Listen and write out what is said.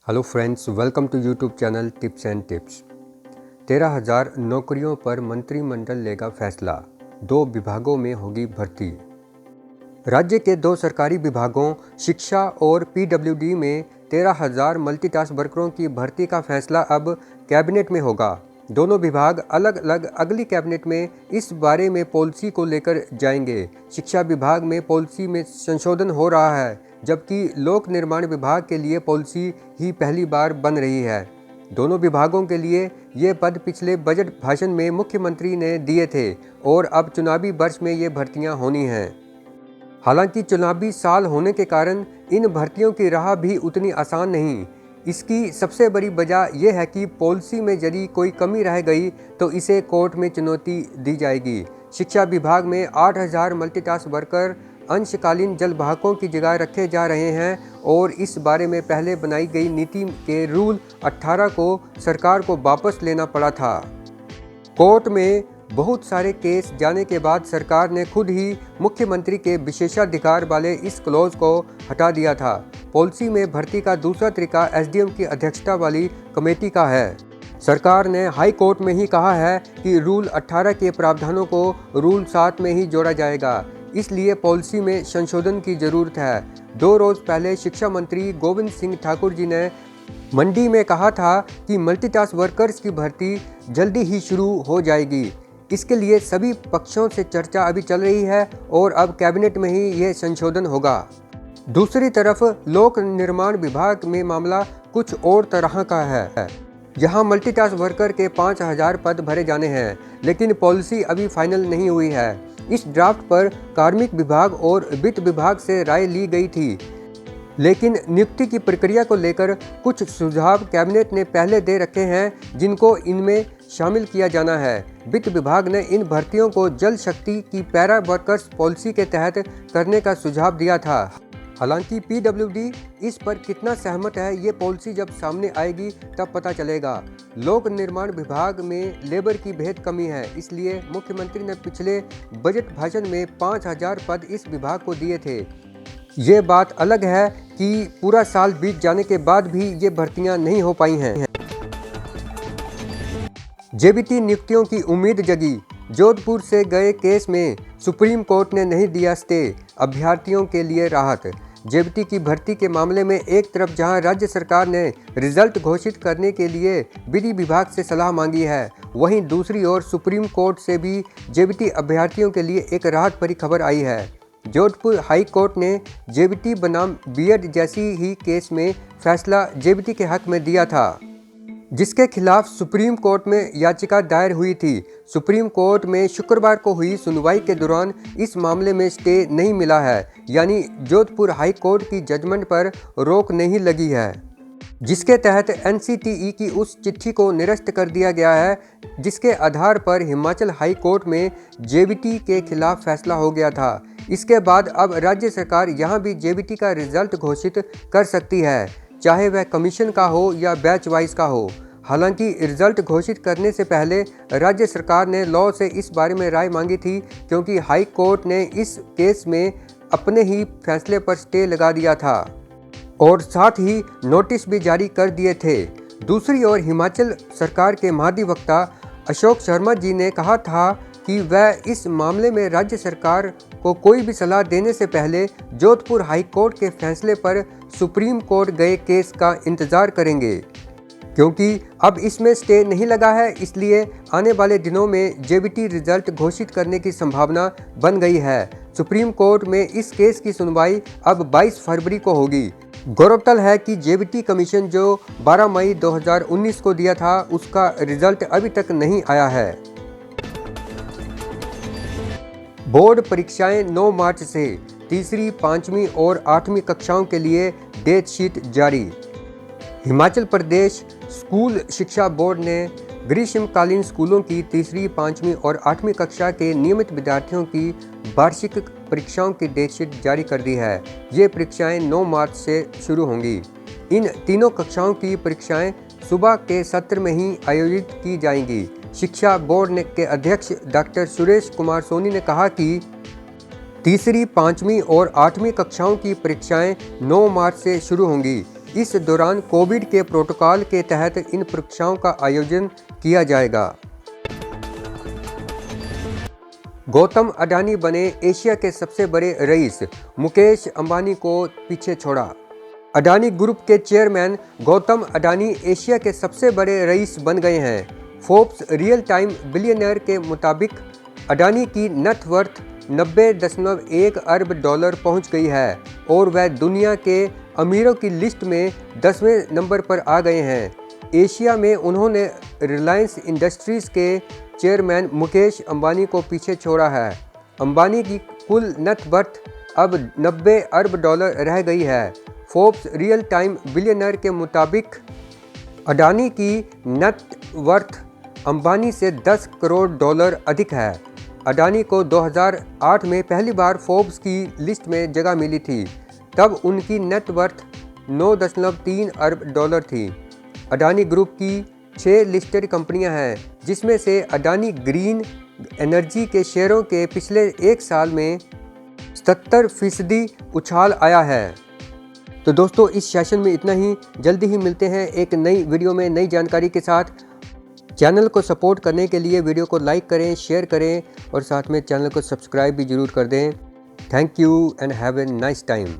Hello friends, welcome to YouTube channel tips and tips. 13,000 नौकरियों पर मंत्रिमंडल लेगा फैसला, 2 विभागों में होगी भर्ती। राज्य के 2 सरकारी विभागों शिक्षा और पीडब्ल्यूडी में 13,000 मल्टीटास्क वर्करों की भर्ती का फैसला अब कैबिनेट में होगा। दोनों विभाग अलग अलग अगली कैबिनेट में इस बारे में पॉलिसी को लेकर जाएंगे। शिक्षा विभाग में पॉलिसी में संशोधन हो रहा है, जबकि लोक निर्माण विभाग के लिए पॉलिसी ही पहली बार बन रही है। दोनों विभागों के लिए ये पद पिछले बजट भाषण में मुख्यमंत्री ने दिए थे और अब चुनावी वर्ष में ये भर्तियां होनी हैं। हालांकि चुनावी साल होने के कारण इन भर्तियों की राह भी उतनी आसान नहीं। इसकी सबसे बड़ी वजह यह है कि पॉलिसी में यदि कोई कमी रह गई तो इसे कोर्ट में चुनौती दी जाएगी। शिक्षा विभाग में 8,000 मल्टीटास्क वर्कर अंशकालीन जलवाहकों की जगह रखे जा रहे हैं और इस बारे में पहले बनाई गई नीति के रूल 18 को सरकार को वापस लेना पड़ा था। कोर्ट में बहुत सारे केस जाने के बाद सरकार ने खुद ही मुख्यमंत्री के विशेषाधिकार वाले इस क्लॉज को हटा दिया था। पॉलिसी में भर्ती का दूसरा तरीका एसडीएम की अध्यक्षता वाली कमेटी का है। सरकार ने हाई कोर्ट में ही कहा है कि रूल 18 के प्रावधानों को रूल 7 में ही जोड़ा जाएगा, इसलिए पॉलिसी में संशोधन की जरूरत है। 2 रोज पहले शिक्षा मंत्री गोविंद सिंह ठाकुर जी ने मंडी में कहा था कि मल्टीटास्क वर्कर्स की भर्ती जल्दी ही शुरू हो जाएगी। इसके लिए सभी पक्षों से चर्चा अभी चल रही है और अब कैबिनेट में ही ये संशोधन होगा। दूसरी तरफ लोक निर्माण विभाग में मामला कुछ और तरह का है। यहाँ मल्टीटास्क वर्कर के 5,000 पद भरे जाने हैं, लेकिन पॉलिसी अभी फाइनल नहीं हुई है। इस ड्राफ्ट पर कार्मिक विभाग और वित्त विभाग से राय ली गई थी, लेकिन नियुक्ति की प्रक्रिया को लेकर कुछ सुझाव कैबिनेट ने पहले दे रखे हैं, जिनको इनमें शामिल किया जाना है। वित्त विभाग ने इन भर्तियों को जल शक्ति की पैरा वर्कर्स पॉलिसी के तहत करने का सुझाव दिया था। हालांकि पीडब्ल्यूडी इस पर कितना सहमत है, ये पॉलिसी जब सामने आएगी तब पता चलेगा। लोक निर्माण विभाग में लेबर की बेहद कमी है, इसलिए मुख्यमंत्री ने पिछले बजट भाषण में 5,000 पद इस विभाग को दिए थे। ये बात अलग है कि पूरा साल बीत जाने के बाद भी ये भर्तियां नहीं हो पाई हैं। जेबीटी नियुक्तियों की उम्मीद जगी। जोधपुर से गए केस में सुप्रीम कोर्ट ने नहीं दिया स्टे, अभ्यर्थियों के लिए राहत। जेबीटी की भर्ती के मामले में एक तरफ जहां राज्य सरकार ने रिजल्ट घोषित करने के लिए विधि विभाग से सलाह मांगी है, वहीं दूसरी ओर सुप्रीम कोर्ट से भी जेबीटी अभ्यर्थियों के लिए एक राहत भरी खबर आई है। जोधपुर हाई कोर्ट ने जेबीटी बनाम बीएड जैसी ही केस में फैसला जेबीटी के हक में दिया था, जिसके खिलाफ सुप्रीम कोर्ट में याचिका दायर हुई थी। सुप्रीम कोर्ट में शुक्रवार को हुई सुनवाई के दौरान इस मामले में स्टे नहीं मिला है, यानी जोधपुर हाई कोर्ट की जजमेंट पर रोक नहीं लगी है, जिसके तहत एनसीटीई की उस चिट्ठी को निरस्त कर दिया गया है जिसके आधार पर हिमाचल हाई कोर्ट में जेबीटी के खिलाफ फैसला हो गया था। इसके बाद अब राज्य सरकार यहाँ भी जेबीटी का रिजल्ट घोषित कर सकती है, चाहे वह कमीशन का हो या बैच वाइज का हो। हालांकि रिजल्ट घोषित करने से पहले राज्य सरकार ने लॉ से इस बारे में राय मांगी थी, क्योंकि हाई कोर्ट ने इस केस में अपने ही फैसले पर स्टे लगा दिया था और साथ ही नोटिस भी जारी कर दिए थे। दूसरी ओर हिमाचल सरकार के महाधिवक्ता अशोक शर्मा जी ने कहा था कि वह इस मामले में राज्य सरकार को कोई भी सलाह देने से पहले जोधपुर हाई कोर्ट के फैसले पर सुप्रीम कोर्ट गए केस का इंतजार करेंगे। क्योंकि अब इसमें स्टे नहीं लगा है, इसलिए आने वाले दिनों में जेबीटी रिजल्ट घोषित करने की संभावना बन गई है। सुप्रीम कोर्ट में इस केस की सुनवाई अब 22 फरवरी को होगी। गौरतलब है कि जेबीटी कमीशन जो 12 मई 2019 को दिया था, उसका रिजल्ट अभी तक नहीं आया है। बोर्ड परीक्षाएं 9 मार्च से, तीसरी, 5वीं और 8वीं कक्षाओं के लिए डेट शीट जारी। हिमाचल प्रदेश स्कूल शिक्षा बोर्ड ने ग्रीष्मकालीन स्कूलों की तीसरी, 5वीं और 8वीं कक्षा के नियमित विद्यार्थियों की वार्षिक परीक्षाओं की डेट शीट जारी कर दी है। ये परीक्षाएं 9 मार्च से शुरू होंगी। इन तीनों कक्षाओं की परीक्षाएं सुबह के सत्र में ही आयोजित की जाएंगी। शिक्षा बोर्ड के अध्यक्ष डॉक्टर सुरेश कुमार सोनी ने कहा कि तीसरी, 5वीं और 8वीं कक्षाओं की परीक्षाएं 9 मार्च से शुरू होंगी। इस दौरान कोविड के प्रोटोकॉल के तहत इन परीक्षाओं का आयोजन किया जाएगा। गौतम अडानी बने एशिया के सबसे बड़े रईस, मुकेश अंबानी को पीछे छोड़ा। अडानी ग्रुप के चेयरमैन गौतम अडानी एशिया के सबसे बड़े रईस बन गए हैं। फोर्ब्स रियल टाइम बिलियनर के मुताबिक अडानी की नेटवर्थ 90.1 अरब डॉलर पहुंच गई है और वह दुनिया के अमीरों की लिस्ट में 10वें नंबर पर आ गए हैं। एशिया में उन्होंने रिलायंस इंडस्ट्रीज़ के चेयरमैन मुकेश अंबानी को पीछे छोड़ा है। अंबानी की कुल नेटवर्थ अब 90 अरब डॉलर रह गई है। फोर्ब्स रियल टाइम बिलियनर के मुताबिक अडानी की नेटवर्थ अंबानी से 10 करोड़ डॉलर अधिक है। अडानी को 2008 में पहली बार फोर्ब्स की लिस्ट में जगह मिली थी, तब उनकी नेटवर्थ 9.3 अरब डॉलर थी। अडानी ग्रुप की 6 लिस्टेड कंपनियां हैं, जिसमें से अडानी ग्रीन एनर्जी के शेयरों के पिछले एक साल में 77% उछाल आया है। तो दोस्तों, इस सेशन में इतना ही। जल्दी ही मिलते हैं एक नई वीडियो में नई जानकारी के साथ। चैनल को सपोर्ट करने के लिए वीडियो को लाइक करें, शेयर करें और साथ में चैनल को सब्सक्राइब भी जरूर कर दें। Thank you and have a nice time.